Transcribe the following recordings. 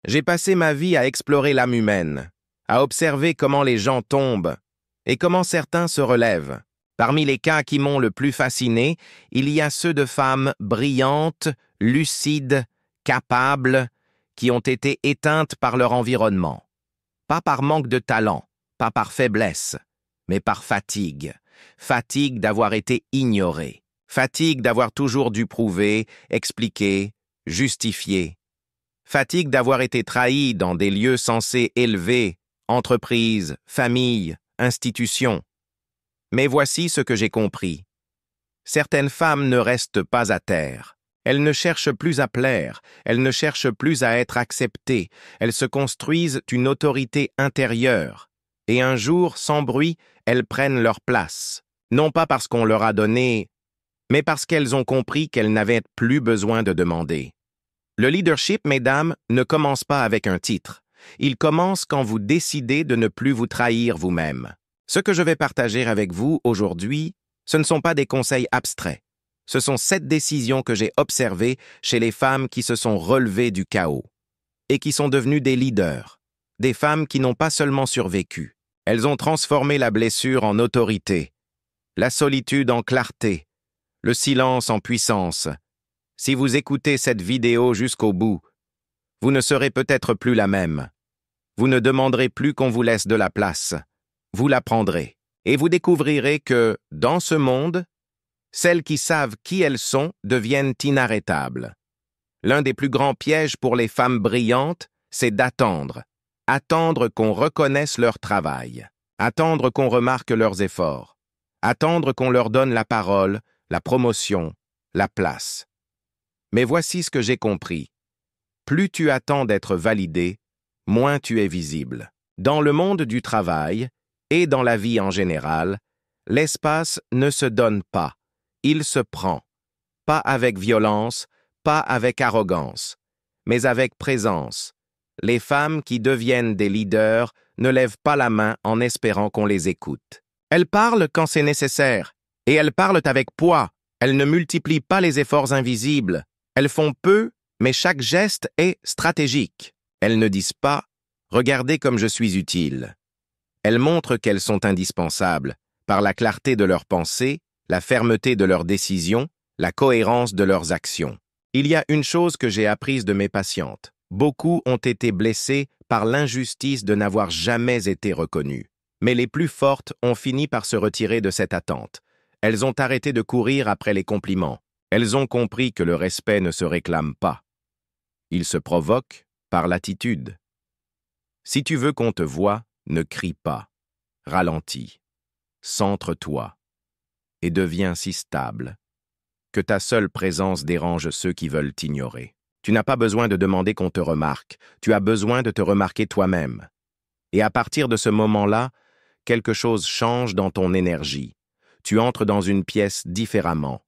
J'ai passé ma vie à explorer l'âme humaine, à observer comment les gens tombent et comment certains se relèvent. Parmi les cas qui m'ont le plus fasciné, il y a ceux de femmes brillantes, lucides, capables, qui ont été éteintes par leur environnement. Pas par manque de talent, pas par faiblesse, mais par fatigue. Fatigue d'avoir été ignorée. Fatigue d'avoir toujours dû prouver, expliquer, justifier. Fatigue d'avoir été trahi dans des lieux censés élever, entreprises, familles, institutions. Mais voici ce que j'ai compris. Certaines femmes ne restent pas à terre. Elles ne cherchent plus à plaire, elles ne cherchent plus à être acceptées, elles se construisent une autorité intérieure. Et un jour, sans bruit, elles prennent leur place. Non pas parce qu'on leur a donné, mais parce qu'elles ont compris qu'elles n'avaient plus besoin de demander. Le leadership, mesdames, ne commence pas avec un titre. Il commence quand vous décidez de ne plus vous trahir vous-même. Ce que je vais partager avec vous aujourd'hui, ce ne sont pas des conseils abstraits. Ce sont 7 décisions que j'ai observées chez les femmes qui se sont relevées du chaos et qui sont devenues des leaders, des femmes qui n'ont pas seulement survécu. Elles ont transformé la blessure en autorité, la solitude en clarté, le silence en puissance. Si vous écoutez cette vidéo jusqu'au bout, vous ne serez peut-être plus la même. Vous ne demanderez plus qu'on vous laisse de la place. Vous la prendrez. Et vous découvrirez que, dans ce monde, celles qui savent qui elles sont deviennent inarrêtables. L'un des plus grands pièges pour les femmes brillantes, c'est d'attendre. Attendre qu'on reconnaisse leur travail. Attendre qu'on remarque leurs efforts. Attendre qu'on leur donne la parole, la promotion, la place. Mais voici ce que j'ai compris. Plus tu attends d'être validé, moins tu es visible. Dans le monde du travail, et dans la vie en général, l'espace ne se donne pas, il se prend. Pas avec violence, pas avec arrogance, mais avec présence. Les femmes qui deviennent des leaders ne lèvent pas la main en espérant qu'on les écoute. Elles parlent quand c'est nécessaire, et elles parlent avec poids. Elles ne multiplient pas les efforts invisibles. Elles font peu, mais chaque geste est stratégique. Elles ne disent pas « Regardez comme je suis utile ». Elles montrent qu'elles sont indispensables par la clarté de leurs pensées, la fermeté de leurs décisions, la cohérence de leurs actions. Il y a une chose que j'ai apprise de mes patientes. Beaucoup ont été blessées par l'injustice de n'avoir jamais été reconnues. Mais les plus fortes ont fini par se retirer de cette attente. Elles ont arrêté de courir après les compliments. Elles ont compris que le respect ne se réclame pas. Il se provoque par l'attitude. Si tu veux qu'on te voie, ne crie pas. Ralentis. Centre-toi. Et deviens si stable que ta seule présence dérange ceux qui veulent t'ignorer. Tu n'as pas besoin de demander qu'on te remarque. Tu as besoin de te remarquer toi-même. Et à partir de ce moment-là, quelque chose change dans ton énergie. Tu entres dans une pièce différemment.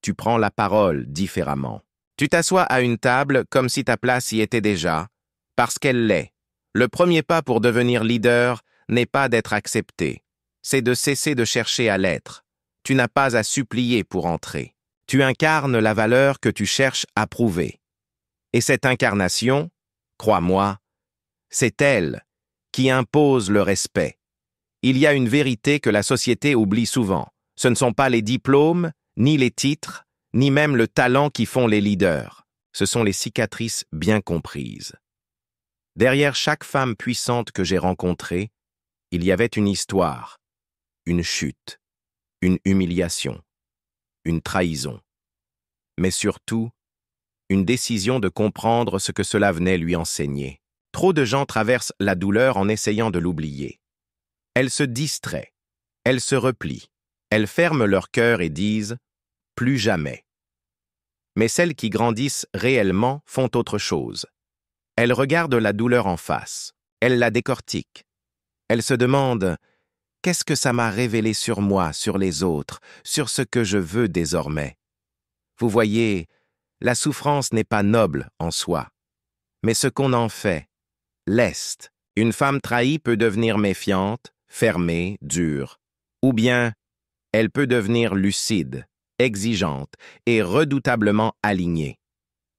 Tu prends la parole différemment. Tu t'assois à une table comme si ta place y était déjà, parce qu'elle l'est. Le premier pas pour devenir leader n'est pas d'être accepté, c'est de cesser de chercher à l'être. Tu n'as pas à supplier pour entrer. Tu incarnes la valeur que tu cherches à prouver. Et cette incarnation, crois-moi, c'est elle qui impose le respect. Il y a une vérité que la société oublie souvent. Ce ne sont pas les diplômes, ni les titres, ni même le talent qui font les leaders. Ce sont les cicatrices bien comprises. Derrière chaque femme puissante que j'ai rencontrée, il y avait une histoire, une chute, une humiliation, une trahison, mais surtout, une décision de comprendre ce que cela venait lui enseigner. Trop de gens traversent la douleur en essayant de l'oublier. Elles se distraient, elles se replient, elles ferment leur cœur et disent « plus jamais ». Mais celles qui grandissent réellement font autre chose. Elles regardent la douleur en face, elles la décortiquent. Elles se demandent « qu'est-ce que ça m'a révélé sur moi, sur les autres, sur ce que je veux désormais ?» Vous voyez, la souffrance n'est pas noble en soi, mais ce qu'on en fait, leste. Une femme trahie peut devenir méfiante, fermée, dure, ou bien elle peut devenir lucide, exigeante et redoutablement alignée.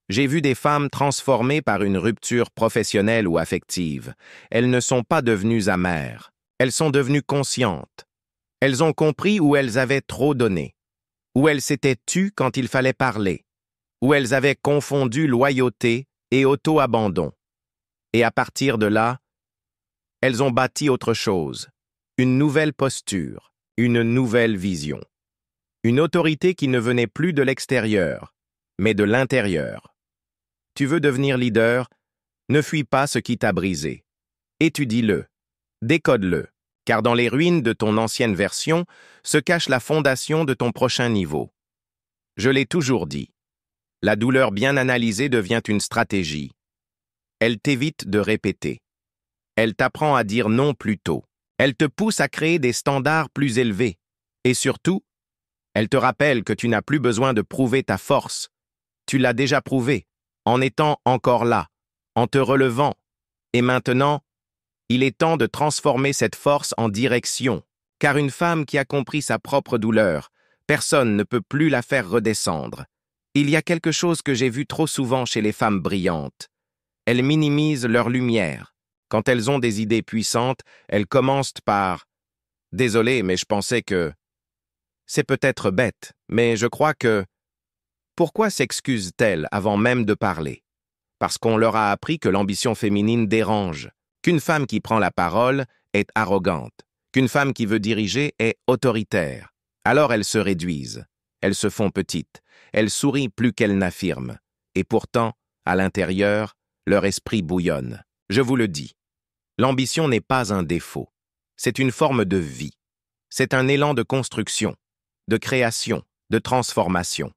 J'ai vu des femmes transformées par une rupture professionnelle ou affective. Elles ne sont pas devenues amères. Elles sont devenues conscientes. Elles ont compris où elles avaient trop donné, où elles s'étaient tues quand il fallait parler, où elles avaient confondu loyauté et auto-abandon. Et à partir de là, elles ont bâti autre chose, une nouvelle posture, une nouvelle vision. Une autorité qui ne venait plus de l'extérieur, mais de l'intérieur. Tu veux devenir leader? Ne fuis pas ce qui t'a brisé. Étudie-le, décode-le, car dans les ruines de ton ancienne version se cache la fondation de ton prochain niveau. Je l'ai toujours dit, la douleur bien analysée devient une stratégie. Elle t'évite de répéter. Elle t'apprend à dire non plus tôt. Elle te pousse à créer des standards plus élevés. Et surtout, elle te rappelle que tu n'as plus besoin de prouver ta force. Tu l'as déjà prouvé, en étant encore là, en te relevant. Et maintenant, il est temps de transformer cette force en direction, car une femme qui a compris sa propre douleur, personne ne peut plus la faire redescendre. Il y a quelque chose que j'ai vu trop souvent chez les femmes brillantes. Elles minimisent leur lumière. Quand elles ont des idées puissantes, elles commencent par « Désolé, mais je pensais que… » C'est peut-être bête, mais je crois que… Pourquoi s'excusent-elles avant même de parler? Parce qu'on leur a appris que l'ambition féminine dérange, qu'une femme qui prend la parole est arrogante, qu'une femme qui veut diriger est autoritaire. Alors elles se réduisent, elles se font petites, elles sourient plus qu'elles n'affirment. Et pourtant, à l'intérieur, leur esprit bouillonne. Je vous le dis, l'ambition n'est pas un défaut, c'est une forme de vie. C'est un élan de construction, de création, de transformation.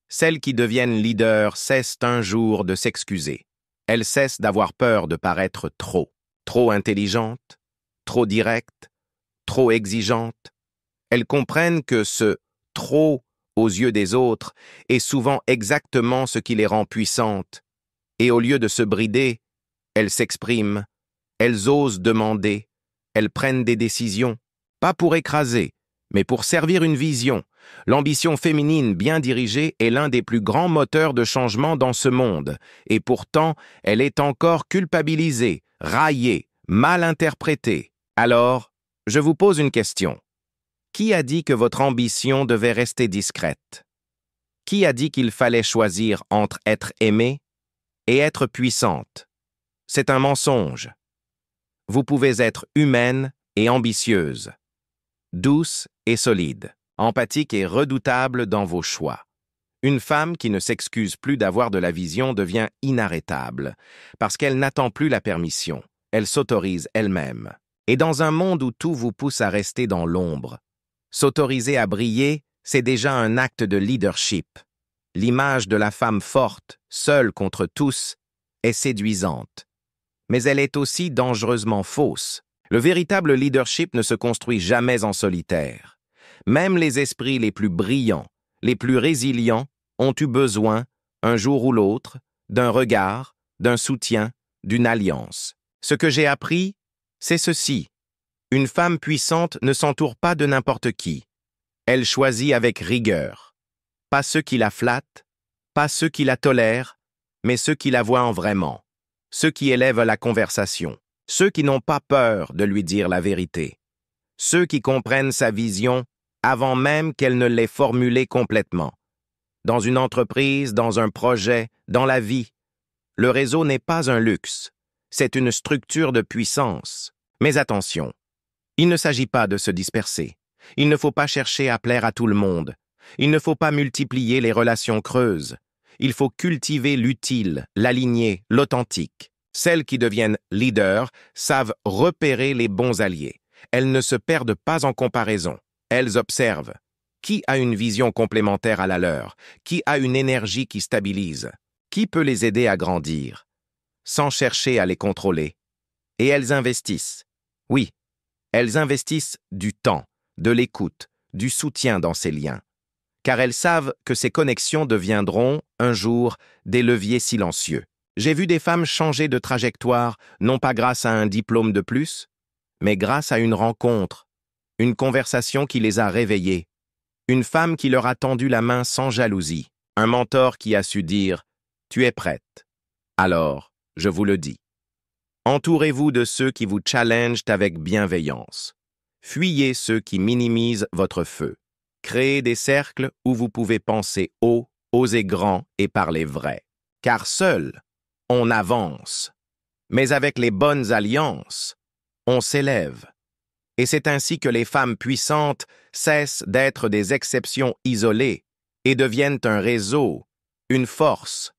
Celles qui deviennent leaders cessent un jour de s'excuser. Elles cessent d'avoir peur de paraître trop intelligentes, trop directes, trop exigeantes. Elles comprennent que ce « trop » aux yeux des autres est souvent exactement ce qui les rend puissantes. Et au lieu de se brider, elles s'expriment, elles osent demander, elles prennent des décisions, pas pour écraser, mais pour servir une vision. L'ambition féminine bien dirigée est l'un des plus grands moteurs de changement dans ce monde, et pourtant, elle est encore culpabilisée, raillée, mal interprétée. Alors, je vous pose une question. Qui a dit que votre ambition devait rester discrète? Qui a dit qu'il fallait choisir entre être aimée et être puissante? C'est un mensonge. Vous pouvez être humaine et ambitieuse, douce et solide, empathique et redoutable dans vos choix. Une femme qui ne s'excuse plus d'avoir de la vision devient inarrêtable, parce qu'elle n'attend plus la permission, elle s'autorise elle-même. Et dans un monde où tout vous pousse à rester dans l'ombre, s'autoriser à briller, c'est déjà un acte de leadership. L'image de la femme forte, seule contre tous, est séduisante. Mais elle est aussi dangereusement fausse. Le véritable leadership ne se construit jamais en solitaire. Même les esprits les plus brillants, les plus résilients, ont eu besoin, un jour ou l'autre, d'un regard, d'un soutien, d'une alliance. Ce que j'ai appris, c'est ceci. Une femme puissante ne s'entoure pas de n'importe qui. Elle choisit avec rigueur. Pas ceux qui la flattent, pas ceux qui la tolèrent, mais ceux qui la voient en vraiment. Ceux qui élèvent la conversation. Ceux qui n'ont pas peur de lui dire la vérité. Ceux qui comprennent sa vision avant même qu'elle ne l'ait formulée complètement. Dans une entreprise, dans un projet, dans la vie, le réseau n'est pas un luxe. C'est une structure de puissance. Mais attention, il ne s'agit pas de se disperser. Il ne faut pas chercher à plaire à tout le monde. Il ne faut pas multiplier les relations creuses. Il faut cultiver l'utile, l'aligné, l'authentique. Celles qui deviennent leaders savent repérer les bons alliés. Elles ne se perdent pas en comparaison. Elles observent. Qui a une vision complémentaire à la leur? Qui a une énergie qui stabilise? Qui peut les aider à grandir? Sans chercher à les contrôler. Et elles investissent. Oui, elles investissent du temps, de l'écoute, du soutien dans ces liens. Car elles savent que ces connexions deviendront, un jour, des leviers silencieux. J'ai vu des femmes changer de trajectoire, non pas grâce à un diplôme de plus, mais grâce à une rencontre, une conversation qui les a réveillées, une femme qui leur a tendu la main sans jalousie, un mentor qui a su dire « Tu es prête. Alors, je vous le dis. Entourez-vous de ceux qui vous challengent avec bienveillance. Fuyez ceux qui minimisent votre feu. Créez des cercles où vous pouvez penser haut, oser grand et parler vrai. Car seul, on avance. Mais avec les bonnes alliances, on s'élève. Et c'est ainsi que les femmes puissantes cessent d'être des exceptions isolées et deviennent un réseau, une force,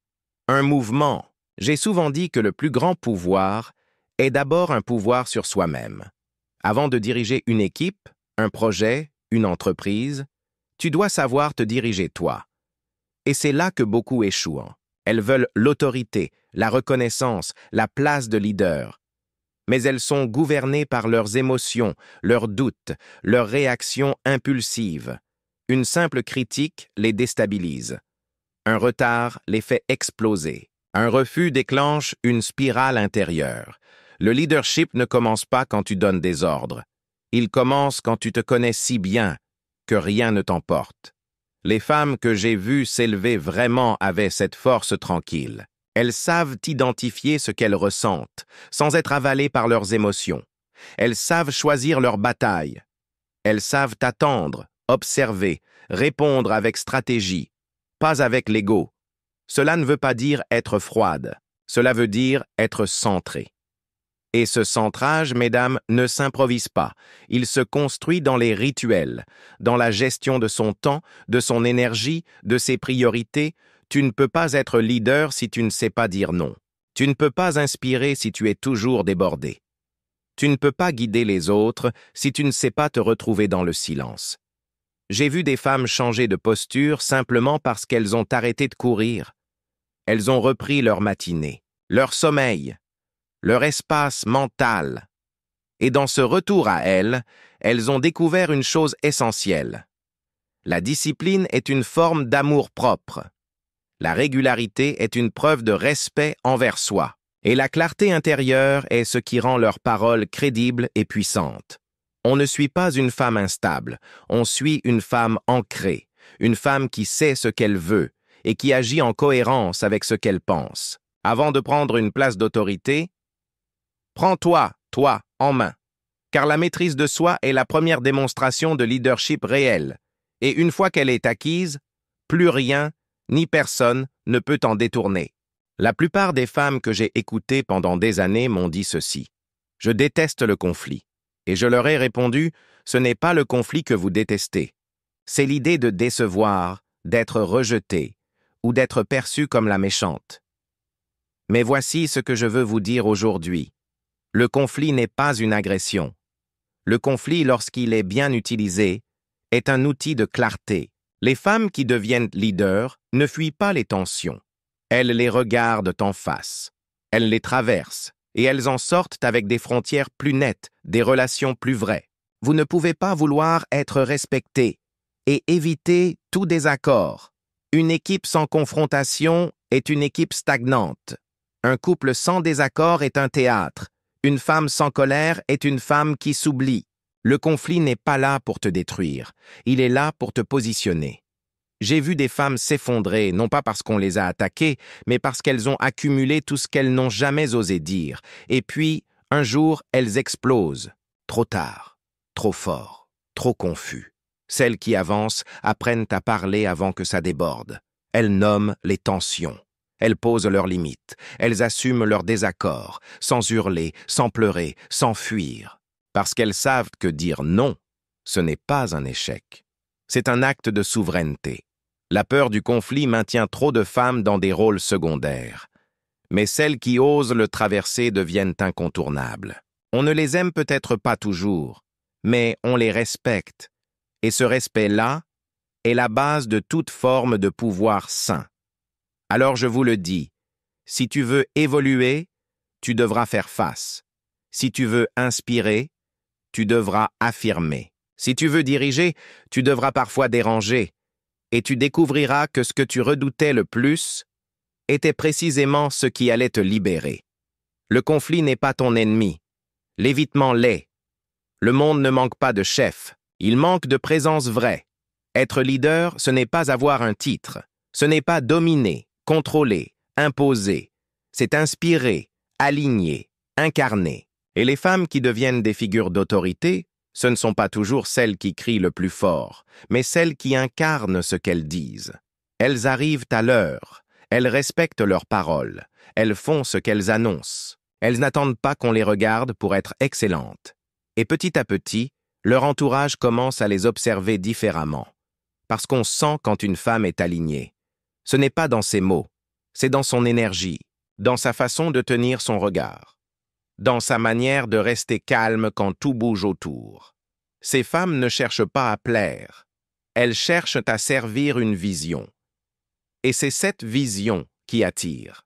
un mouvement. J'ai souvent dit que le plus grand pouvoir est d'abord un pouvoir sur soi-même. Avant de diriger une équipe, un projet, une entreprise, tu dois savoir te diriger toi. Et c'est là que beaucoup échouent. Elles veulent l'autorité, la reconnaissance, la place de leader. Mais elles sont gouvernées par leurs émotions, leurs doutes, leurs réactions impulsives. Une simple critique les déstabilise. Un retard les fait exploser. Un refus déclenche une spirale intérieure. Le leadership ne commence pas quand tu donnes des ordres. Il commence quand tu te connais si bien que rien ne t'emporte. Les femmes que j'ai vues s'élever vraiment avaient cette force tranquille. Elles savent identifier ce qu'elles ressentent, sans être avalées par leurs émotions. Elles savent choisir leur bataille. Elles savent attendre, observer, répondre avec stratégie, pas avec l'ego. Cela ne veut pas dire être froide, cela veut dire être centré. Et ce centrage, mesdames, ne s'improvise pas. Il se construit dans les rituels, dans la gestion de son temps, de son énergie, de ses priorités. Tu ne peux pas être leader si tu ne sais pas dire non. Tu ne peux pas inspirer si tu es toujours débordé. Tu ne peux pas guider les autres si tu ne sais pas te retrouver dans le silence. J'ai vu des femmes changer de posture simplement parce qu'elles ont arrêté de courir. Elles ont repris leur matinée, leur sommeil, leur espace mental. Et dans ce retour à elles, elles ont découvert une chose essentielle. La discipline est une forme d'amour-propre. La régularité est une preuve de respect envers soi. Et la clarté intérieure est ce qui rend leurs paroles crédibles et puissantes. On ne suit pas une femme instable, on suit une femme ancrée, une femme qui sait ce qu'elle veut et qui agit en cohérence avec ce qu'elle pense. Avant de prendre une place d'autorité, prends-toi, toi, en main, car la maîtrise de soi est la première démonstration de leadership réel, et une fois qu'elle est acquise, plus rien, ni personne ne peut t'en détourner. La plupart des femmes que j'ai écoutées pendant des années m'ont dit ceci. Je déteste le conflit. Et je leur ai répondu, ce n'est pas le conflit que vous détestez. C'est l'idée de décevoir, d'être rejeté, ou d'être perçu comme la méchante. Mais voici ce que je veux vous dire aujourd'hui. Le conflit n'est pas une agression. Le conflit, lorsqu'il est bien utilisé, est un outil de clarté. Les femmes qui deviennent leaders ne fuient pas les tensions. Elles les regardent en face. Elles les traversent. Et elles en sortent avec des frontières plus nettes, des relations plus vraies. Vous ne pouvez pas vouloir être respecté et éviter tout désaccord. Une équipe sans confrontation est une équipe stagnante. Un couple sans désaccord est un théâtre. Une femme sans colère est une femme qui s'oublie. Le conflit n'est pas là pour te détruire, il est là pour te positionner. J'ai vu des femmes s'effondrer, non pas parce qu'on les a attaquées, mais parce qu'elles ont accumulé tout ce qu'elles n'ont jamais osé dire. Et puis, un jour, elles explosent. Trop tard, trop fort, trop confus. Celles qui avancent apprennent à parler avant que ça déborde. Elles nomment les tensions. Elles posent leurs limites. Elles assument leurs désaccords, sans hurler, sans pleurer, sans fuir. Parce qu'elles savent que dire non, ce n'est pas un échec. C'est un acte de souveraineté. La peur du conflit maintient trop de femmes dans des rôles secondaires. Mais celles qui osent le traverser deviennent incontournables. On ne les aime peut-être pas toujours, mais on les respecte. Et ce respect-là est la base de toute forme de pouvoir sain. Alors je vous le dis, si tu veux évoluer, tu devras faire face. Si tu veux inspirer, tu devras affirmer. Si tu veux diriger, tu devras parfois déranger, et tu découvriras que ce que tu redoutais le plus était précisément ce qui allait te libérer. Le conflit n'est pas ton ennemi. L'évitement l'est. Le monde ne manque pas de chef. Il manque de présence vraie. Être leader, ce n'est pas avoir un titre. Ce n'est pas dominer, contrôler, imposer, c'est inspirer, aligner, incarner. Et les femmes qui deviennent des figures d'autorité, ce ne sont pas toujours celles qui crient le plus fort, mais celles qui incarnent ce qu'elles disent. Elles arrivent à l'heure, elles respectent leurs paroles, elles font ce qu'elles annoncent. Elles n'attendent pas qu'on les regarde pour être excellentes. Et petit à petit, leur entourage commence à les observer différemment. Parce qu'on sent quand une femme est alignée. Ce n'est pas dans ses mots, c'est dans son énergie, dans sa façon de tenir son regard, dans sa manière de rester calme quand tout bouge autour. Ces femmes ne cherchent pas à plaire, elles cherchent à servir une vision. Et c'est cette vision qui attire.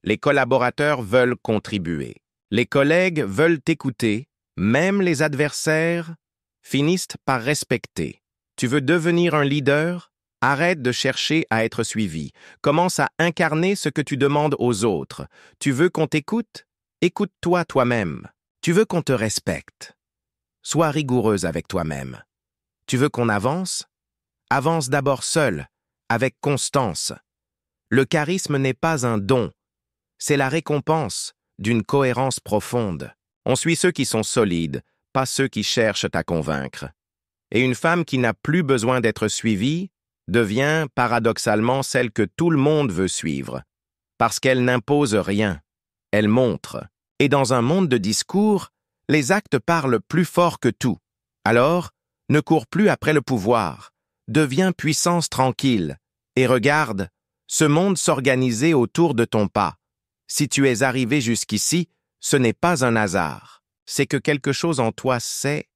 Les collaborateurs veulent contribuer, les collègues veulent écouter, même les adversaires finissent par respecter. Tu veux devenir un leader? Arrête de chercher à être suivi. Commence à incarner ce que tu demandes aux autres. Tu veux qu'on t'écoute? Écoute-toi toi-même. Tu veux qu'on te respecte? Sois rigoureuse avec toi-même. Tu veux qu'on avance? Avance d'abord seul, avec constance. Le charisme n'est pas un don, c'est la récompense d'une cohérence profonde. On suit ceux qui sont solides, pas ceux qui cherchent à convaincre. Et une femme qui n'a plus besoin d'être suivie devient paradoxalement celle que tout le monde veut suivre, parce qu'elle n'impose rien, elle montre. Et dans un monde de discours, les actes parlent plus fort que tout. Alors, ne cours plus après le pouvoir, deviens puissance tranquille, et regarde, ce monde s'organiser autour de ton pas. Si tu es arrivé jusqu'ici, ce n'est pas un hasard, c'est que quelque chose en toi sait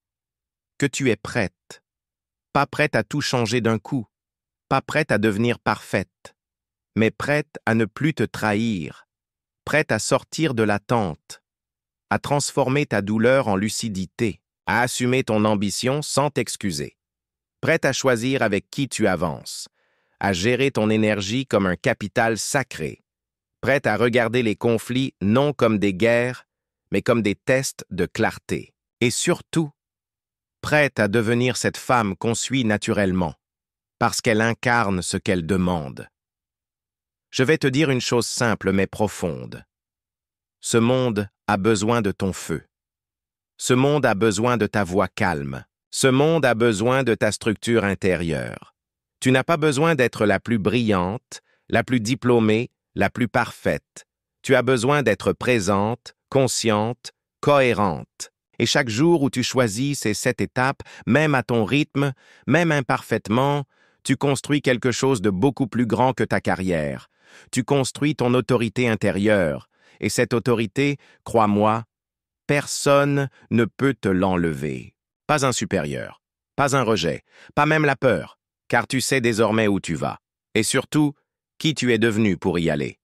que tu es prête. Pas prête à tout changer d'un coup, pas prête à devenir parfaite, mais prête à ne plus te trahir, prête à sortir de l'attente, à transformer ta douleur en lucidité, à assumer ton ambition sans t'excuser, prête à choisir avec qui tu avances, à gérer ton énergie comme un capital sacré, prête à regarder les conflits non comme des guerres, mais comme des tests de clarté, et surtout, prête à devenir cette femme qu'on suit naturellement, parce qu'elle incarne ce qu'elle demande. Je vais te dire une chose simple mais profonde. Ce monde a besoin de ton feu. Ce monde a besoin de ta voix calme. Ce monde a besoin de ta structure intérieure. Tu n'as pas besoin d'être la plus brillante, la plus diplômée, la plus parfaite. Tu as besoin d'être présente, consciente, cohérente. Et chaque jour où tu choisis ces 7 étapes, même à ton rythme, même imparfaitement, tu construis quelque chose de beaucoup plus grand que ta carrière. Tu construis ton autorité intérieure. Et cette autorité, crois-moi, personne ne peut te l'enlever. Pas un supérieur, pas un rejet, pas même la peur, car tu sais désormais où tu vas. Et surtout, qui tu es devenu pour y aller.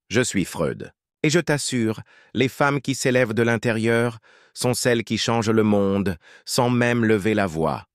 Je suis Freud. Et je t'assure, les femmes qui s'élèvent de l'intérieur sont celles qui changent le monde sans même lever la voix.